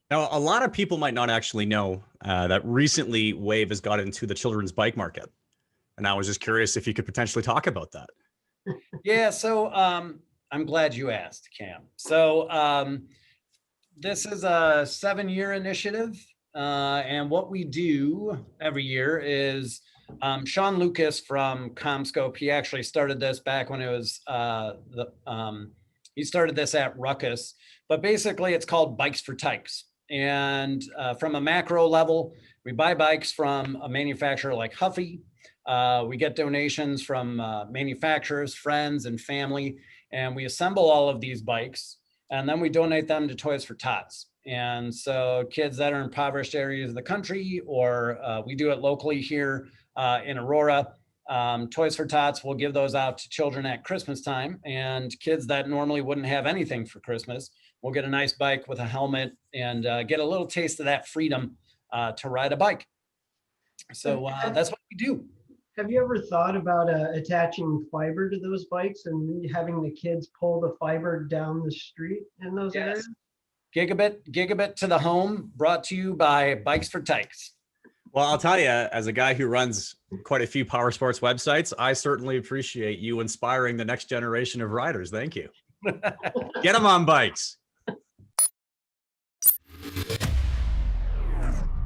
Now, a lot of people might not actually know that recently Wave has got into the children's bike market. And I was just curious if you could potentially talk about that. Yeah, so I'm glad you asked, Cam. So this is a 7-year initiative. And what we do every year is Sean Lucas from Comscope, he actually started this back when it was, he started this at Ruckus, but basically it's called Bikes for Tikes. And from a macro level, we buy bikes from a manufacturer like Huffy. We get donations from manufacturers, friends, and family, and we assemble all of these bikes, and then we donate them to Toys for Tots. And so kids that are in impoverished areas of the country, or we do it locally here in Aurora, Toys for Tots will give those out to children at Christmas time, and kids that normally wouldn't have anything for Christmas will get a nice bike with a helmet and get a little taste of that freedom to ride a bike. So that's what we do. Have you ever thought about attaching fiber to those bikes and having the kids pull the fiber down the street in those areas? Gigabit to the home, brought to you by Bikes for Tikes. Well, I'll tell you, as a guy who runs quite a few power sports websites, I certainly appreciate you inspiring the next generation of riders. Thank you. Get them on bikes.